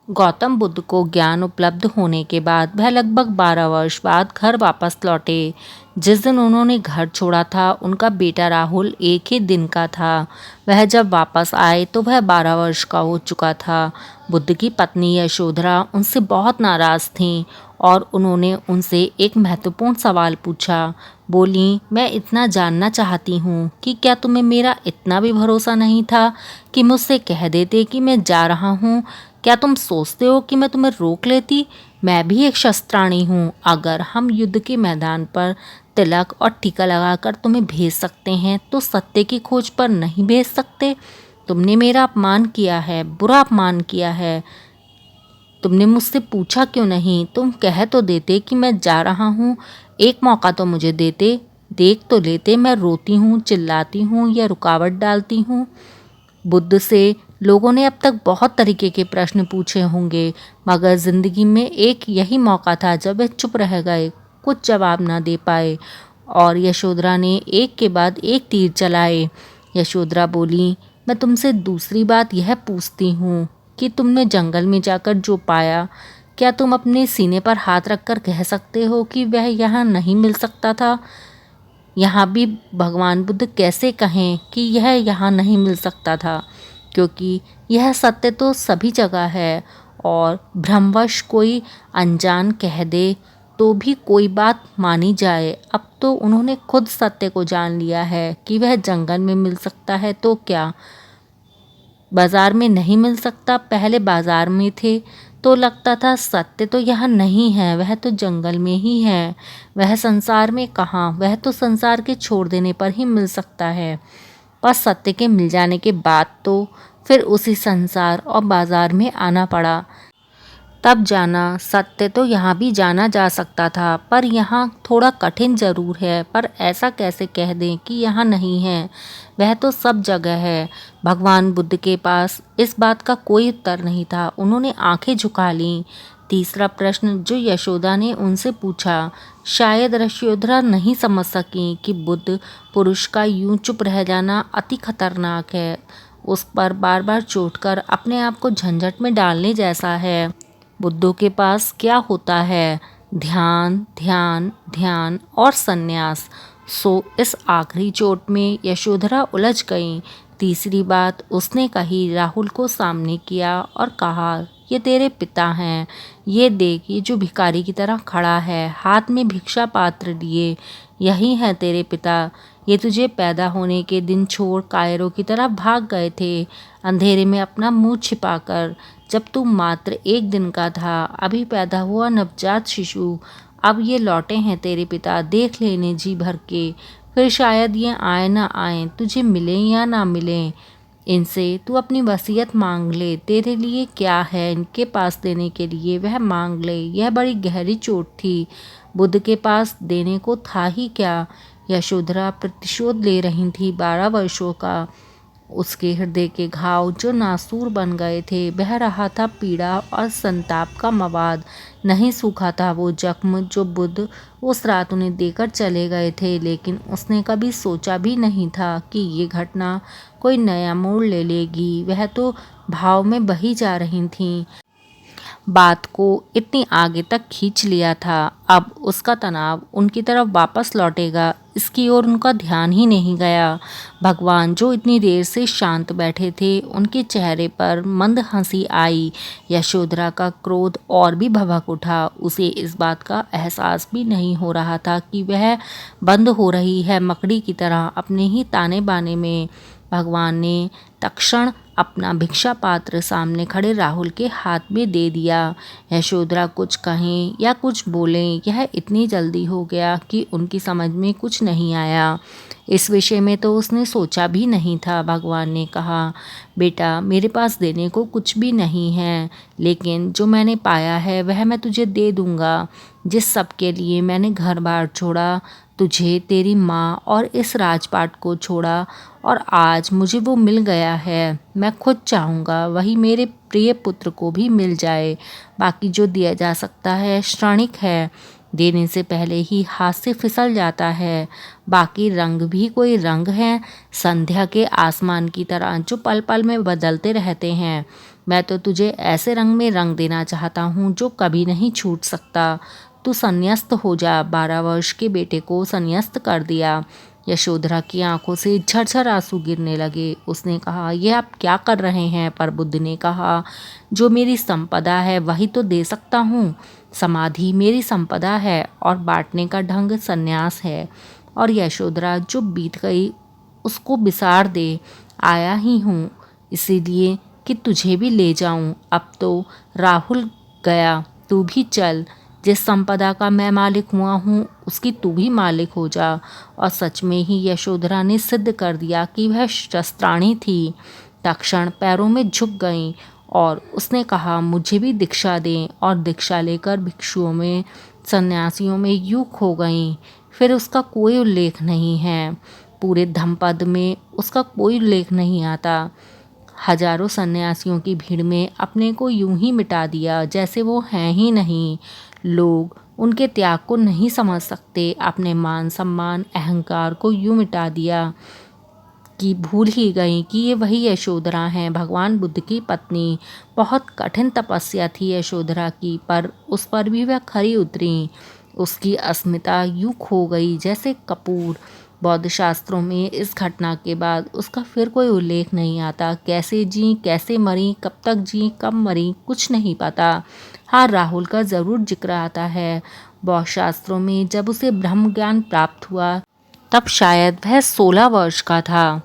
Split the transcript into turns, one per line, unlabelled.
गौतम बुद्ध को ज्ञान उपलब्ध होने के बाद वह लगभग 12 वर्ष बाद घर वापस लौटे। जिस दिन उन्होंने घर छोड़ा था उनका बेटा राहुल एक ही दिन का था। वह जब वापस आए तो वह 12 वर्ष का हो चुका था। बुद्ध की पत्नी यशोधरा उनसे बहुत नाराज थीं और उन्होंने उनसे एक महत्वपूर्ण सवाल पूछा। बोली, मैं इतना जानना चाहती हूँ कि क्या तुम्हें मेरा इतना भी भरोसा नहीं था कि मुझसे कह देते कि मैं जा रहा हूँ। क्या तुम सोचते हो कि मैं तुम्हें रोक लेती? मैं भी एक शस्त्राणी हूँ। अगर हम युद्ध के मैदान पर तिलक और टीका लगाकर तुम्हें भेज सकते हैं तो सत्य की खोज पर नहीं भेज सकते। तुमने मेरा अपमान किया है, बुरा अपमान किया है। तुमने मुझसे पूछा क्यों नहीं? तुम कह तो देते कि मैं जा रहा हूँ। एक मौका तो मुझे देते, देख तो लेते मैं रोती हूँ, चिल्लाती हूँ या रुकावट डालती हूँ। बुद्ध से लोगों ने अब तक बहुत तरीके के प्रश्न पूछे होंगे, मगर जिंदगी में एक यही मौका था जब वे चुप रह गए, कुछ जवाब ना दे पाए। और यशोधरा ने एक के बाद एक तीर चलाए। यशोधरा बोली, मैं तुमसे दूसरी बात यह पूछती हूँ कि तुमने जंगल में जाकर जो पाया, क्या तुम अपने सीने पर हाथ रखकर कह सकते हो कि वह यहाँ नहीं मिल सकता था? यहाँ भी भगवान बुद्ध कैसे कहें कि यह यहाँ नहीं मिल सकता था, क्योंकि यह सत्य तो सभी जगह है। और भ्रमवश कोई अनजान कह दे तो भी कोई बात मानी जाए। अब तो उन्होंने खुद सत्य को जान लिया है कि वह जंगल में मिल सकता है तो क्या बाजार में नहीं मिल सकता? पहले बाजार में थे तो लगता था सत्य तो यहाँ नहीं है, वह तो जंगल में ही है। वह संसार में कहाँ, वह तो संसार के छोड़ देने पर ही मिल सकता है। पर सत्य के मिल जाने के बाद तो फिर उसी संसार और बाजार में आना पड़ा। तब जाना सत्य तो यहाँ भी जाना जा सकता था, पर यहाँ थोड़ा कठिन जरूर है। पर ऐसा कैसे कह दें कि यहाँ नहीं है? वह तो सब जगह है। भगवान बुद्ध के पास इस बात का कोई उत्तर नहीं था। उन्होंने आंखें झुका लीं। तीसरा प्रश्न जो यशोदा ने उनसे पूछा, शायद यशोधरा नहीं समझ सकी कि बुद्ध पुरुष का यूं चुप रह जाना अति खतरनाक है। उस पर बार बार चोट कर अपने आप को झंझट में डालने जैसा है। बुद्धों के पास क्या होता है? ध्यान, ध्यान, ध्यान और संन्यास। सो इस आखिरी चोट में यशोधरा उलझ गई। तीसरी बात उसने कही, राहुल को सामने किया और कहा, ये तेरे पिता हैं। ये देख, ये जो भिखारी की तरह खड़ा है, हाथ में भिक्षा पात्र लिए, यही है तेरे पिता। ये तुझे पैदा होने के दिन छोड़ कायरों की तरह भाग गए थे, अंधेरे में अपना मुंह छिपाकर। जब तू मात्र 1 दिन का था, अभी पैदा हुआ नवजात शिशु। अब ये लौटे हैं तेरे पिता, देख लेने जी भर के। फिर शायद ये आए ना आए, तुझे मिलें या ना मिलें। इनसे तू अपनी वसीयत मांग ले। तेरे लिए क्या है इनके पास देने के लिए, वह मांग ले। यह बड़ी गहरी चोट थी। बुद्ध के पास देने को था ही क्या? यशोधरा प्रतिशोध ले रही थी 12 वर्षों का। उसके हृदय के घाव जो नासूर बन गए थे, बह रहा था पीड़ा और संताप का मवाद। नहीं सूखा था वो जख्म जो बुद्ध उस रात उन्हें देकर चले गए थे। लेकिन उसने कभी सोचा भी नहीं था कि ये घटना कोई नया मोड़ ले लेगी। वह तो भाव में बही जा रही थी, बात को इतनी आगे तक खींच लिया था। अब उसका तनाव उनकी तरफ वापस लौटेगा, इसकी ओर उनका ध्यान ही नहीं गया। भगवान जो इतनी देर से शांत बैठे थे, उनके चेहरे पर मंद हंसी आई। यशोधरा का क्रोध और भी भभक उठा। उसे इस बात का एहसास भी नहीं हो रहा था कि वह बंद हो रही है मकड़ी की तरह अपने ही ताने बाने में। भगवान ने तत्क्षण अपना भिक्षा पात्र सामने खड़े राहुल के हाथ में दे दिया। यशोधरा कुछ कहें या कुछ बोलें, यह इतनी जल्दी हो गया कि उनकी समझ में कुछ नहीं आया। इस विषय में तो उसने सोचा भी नहीं था। भगवान ने कहा, बेटा, मेरे पास देने को कुछ भी नहीं है, लेकिन जो मैंने पाया है वह मैं तुझे दे दूंगा। जिस सब के लिए मैंने घर बार छोड़ा, तुझे, तेरी माँ और इस राजपाट को छोड़ा, और आज मुझे वो मिल गया है। मैं खुद चाहूँगा वही मेरे प्रिय पुत्र को भी मिल जाए। बाकी जो दिया जा सकता है क्षणिक है, देने से पहले ही हाथ से फिसल जाता है। बाकी रंग भी कोई रंग हैं, संध्या के आसमान की तरह जो पल पल में बदलते रहते हैं। मैं तो तुझे ऐसे रंग में रंग देना चाहता हूँ जो कभी नहीं छूट सकता। तू संन्यास्त हो जा। 12 वर्ष के बेटे को संन्यास्त कर दिया। यशोधरा की आंखों से झरझर आंसू गिरने लगे। उसने कहा, यह आप क्या कर रहे हैं? पर बुद्ध ने कहा, जो मेरी संपदा है वही तो दे सकता हूँ। समाधि मेरी संपदा है और बांटने का ढंग संन्यास है। और यशोधरा जो बीत गई उसको बिसार दे। आया ही हूँ इसीलिए कि तुझे भी ले जाऊं। अब तो राहुल गया, तू भी चल। जिस संपदा का मैं मालिक हुआ हूँ उसकी तू भी मालिक हो जा। और सच में ही यशोधरा ने सिद्ध कर दिया कि वह शस्त्राणी थी। तक्षण पैरों में झुक गईं और उसने कहा, मुझे भी दीक्षा दें। और दीक्षा लेकर भिक्षुओं में, सन्यासियों में यूं खो गईं। फिर उसका कोई उल्लेख नहीं है। पूरे धम्मपद में उसका कोई उल्लेख नहीं आता। हजारों सन्यासियों की भीड़ में अपने को यूं ही मिटा दिया जैसे वो हैं ही नहीं। लोग उनके त्याग को नहीं समझ सकते। अपने मान सम्मान अहंकार को यूं मिटा दिया कि भूल ही गई कि ये वही यशोधरा हैं, भगवान बुद्ध की पत्नी। बहुत कठिन तपस्या थी यशोधरा की, पर उस पर भी वह खरी उतरी। उसकी अस्मिता यूं खो गई जैसे कपूर। बौद्ध शास्त्रों में इस घटना के बाद उसका फिर कोई उल्लेख नहीं आता। कैसे जी, कैसे मरी, कब तक जी, कब मरी, कुछ नहीं पता। हाँ, राहुल का ज़रूर जिक्र आता है बौद्ध शास्त्रों में। जब उसे ब्रह्म ज्ञान प्राप्त हुआ तब शायद वह 16 वर्ष का था।